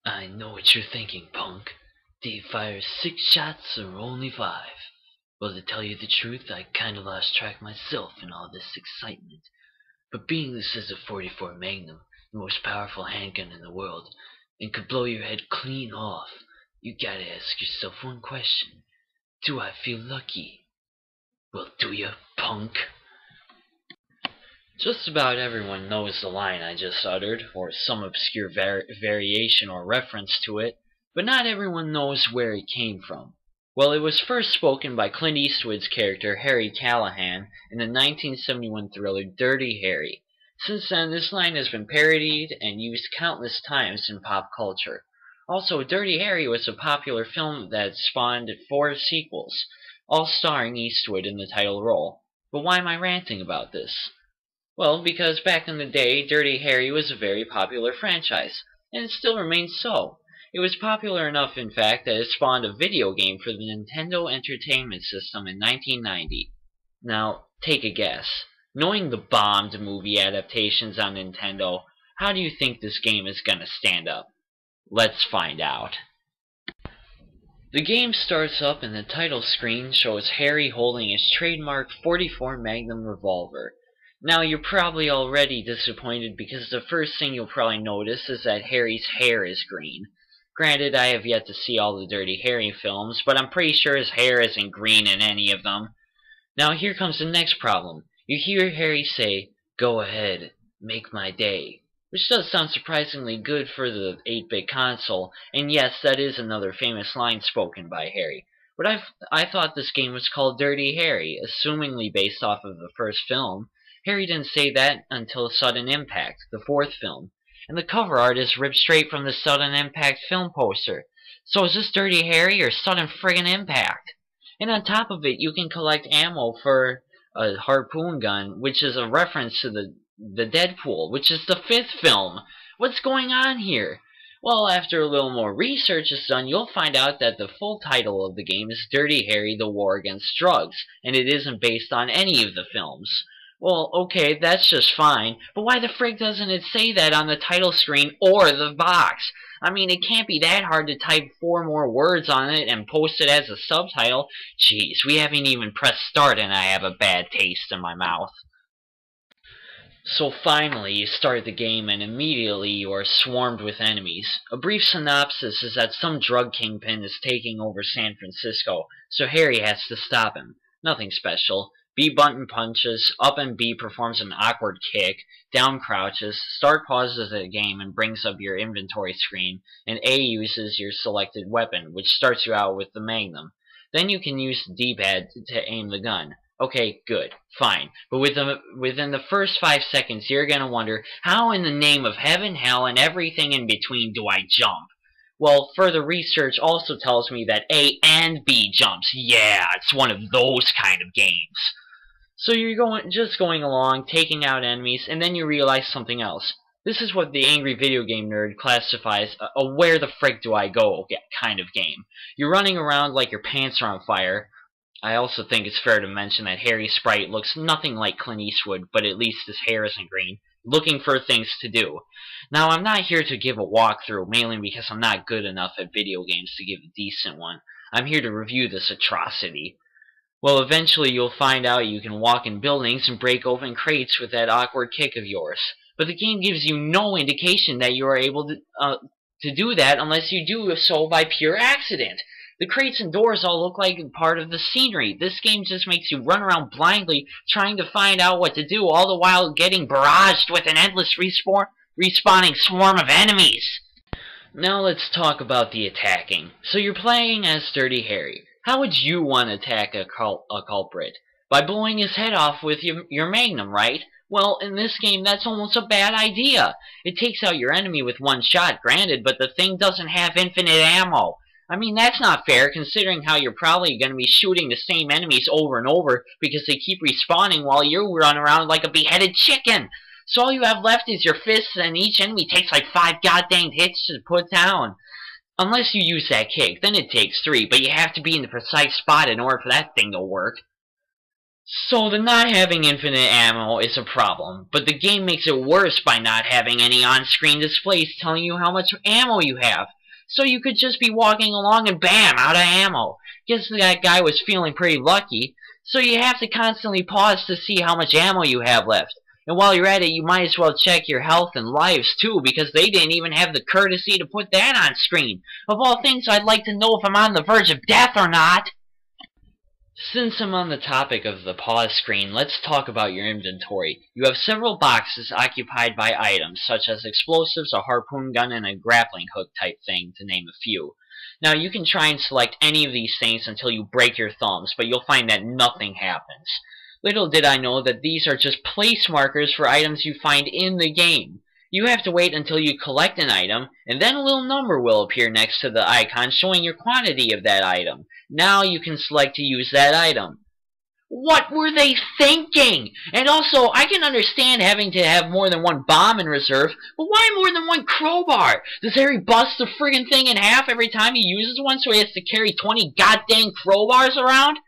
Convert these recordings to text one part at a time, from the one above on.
I know what you're thinking, punk. Did you fire 6 shots or only 5? Well, to tell you the truth, I kinda lost track myself in all this excitement. But being this is a .44 Magnum, the most powerful handgun in the world, and could blow your head clean off, you gotta ask yourself one question. Do I feel lucky? Well, do you, punk? Just about everyone knows the line I just uttered, or some obscure variation or reference to it, but not everyone knows where it came from. Well, it was first spoken by Clint Eastwood's character Harry Callahan in the 1971 thriller Dirty Harry. Since then, this line has been parodied and used countless times in pop culture. Also, Dirty Harry was a popular film that spawned 4 sequels, all starring Eastwood in the title role. But why am I ranting about this? Well, because back in the day, Dirty Harry was a very popular franchise, and it still remains so. It was popular enough, in fact, that it spawned a video game for the Nintendo Entertainment System in 1990. Now, take a guess. Knowing the bombed movie adaptations on Nintendo, how do you think this game is gonna stand up? Let's find out. The game starts up and the title screen shows Harry holding his trademark .44 Magnum revolver. Now, you're probably already disappointed because the first thing you'll probably notice is that Harry's hair is green. Granted, I have yet to see all the Dirty Harry films, but I'm pretty sure his hair isn't green in any of them. Now, here comes the next problem. You hear Harry say, "Go ahead, make my day," which does sound surprisingly good for the 8-bit console, and yes, that is another famous line spoken by Harry. But I thought this game was called Dirty Harry, assumingly based off of the first film. Harry didn't say that until Sudden Impact, the 4th film, and the cover art is ripped straight from the Sudden Impact film poster. So is this Dirty Harry or Sudden Friggin' Impact? And on top of it, you can collect ammo for a harpoon gun, which is a reference to the Deadpool, which is the 5th film. What's going on here? Well, after a little more research is done, you'll find out that the full title of the game is Dirty Harry: The War Against Drugs, and it isn't based on any of the films. Well, okay, that's just fine, but why the frig doesn't it say that on the title screen or the box? I mean, it can't be that hard to type 4 more words on it and post it as a subtitle. Jeez, we haven't even pressed start and I have a bad taste in my mouth. So finally, you start the game and immediately you are swarmed with enemies. A brief synopsis is that some drug kingpin is taking over San Francisco, so Harry has to stop him. Nothing special. B button punches, up and B performs an awkward kick, down crouches, start pauses the game and brings up your inventory screen, and A uses your selected weapon, which starts you out with the Magnum. Then you can use the D-pad to aim the gun. Okay, good, fine, but within the first 5 seconds you're gonna wonder, how in the name of heaven, hell, and everything in between do I jump? Well, further research also tells me that A and B jumps. Yeah, it's one of those kind of games. So you're just going along, taking out enemies, and then you realize something else. This is what the angry video game nerd classifies a where the frick do I go kind of game. You're running around like your pants are on fire. I also think it's fair to mention that Harry's sprite looks nothing like Clint Eastwood, but at least his hair isn't green, looking for things to do. Now, I'm not here to give a walkthrough, mainly because I'm not good enough at video games to give a decent one. I'm here to review this atrocity. Well, eventually you'll find out you can walk in buildings and break open crates with that awkward kick of yours. But the game gives you no indication that you are able to do that unless you do so by pure accident. The crates and doors all look like part of the scenery. This game just makes you run around blindly trying to find out what to do, all the while getting barraged with an endless respawning swarm of enemies. Now let's talk about the attacking. So you're playing as Dirty Harry. How would you want to attack a culprit? By blowing his head off with your Magnum, right? Well, in this game, that's almost a bad idea. It takes out your enemy with one shot, granted, but the thing doesn't have infinite ammo. I mean, that's not fair, considering how you're probably going to be shooting the same enemies over and over because they keep respawning while you run around like a beheaded chicken. So all you have left is your fists, and each enemy takes like 5 goddamn hits to put down. Unless you use that kick, then it takes 3, but you have to be in the precise spot in order for that thing to work. So the not having infinite ammo is a problem, but the game makes it worse by not having any on-screen displays telling you how much ammo you have. so you could just be walking along and bam, out of ammo. Guess that guy was feeling pretty lucky, so you have to constantly pause to see how much ammo you have left. And while you're at it, you might as well check your health and lives too, because they didn't even have the courtesy to put that on screen. Of all things, I'd like to know if I'm on the verge of death or not. Since I'm on the topic of the pause screen, let's talk about your inventory. You have several boxes occupied by items, such as explosives, a harpoon gun, and a grappling hook type thing, to name a few. Now, you can try and select any of these things until you break your thumbs, but you'll find that nothing happens. Little did I know that these are just place markers for items you find in the game. You have to wait until you collect an item, and then a little number will appear next to the icon showing your quantity of that item. Now you can select to use that item. What were they thinking? And also, I can understand having to have more than one bomb in reserve, but why more than one crowbar? Does Harry bust the friggin' thing in half every time he uses one, so he has to carry 20 goddamn crowbars around?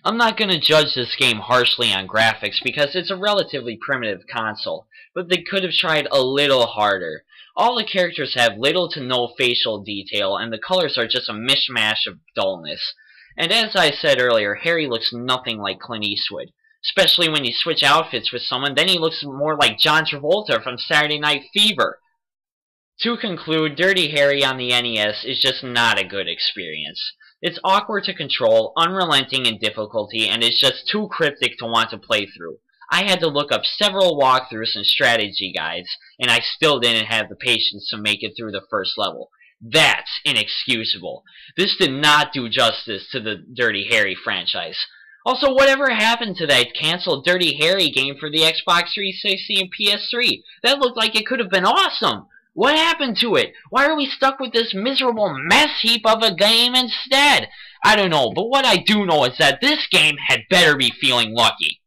I'm not going to judge this game harshly on graphics because it's a relatively primitive console, but they could have tried a little harder. All the characters have little to no facial detail, and the colors are just a mishmash of dullness. And as I said earlier, Harry looks nothing like Clint Eastwood. Especially when you switch outfits with someone, then he looks more like John Travolta from Saturday Night Fever. To conclude, Dirty Harry on the NES is just not a good experience. It's awkward to control, unrelenting in difficulty, and is just too cryptic to want to play through. I had to look up several walkthroughs and strategy guides, and I still didn't have the patience to make it through the first level. That's inexcusable. This did not do justice to the Dirty Harry franchise. Also, whatever happened to that canceled Dirty Harry game for the Xbox 360 and PS3? That looked like it could have been awesome. What happened to it? Why are we stuck with this miserable mess heap of a game instead? I don't know, but what I do know is that this game had better be feeling lucky.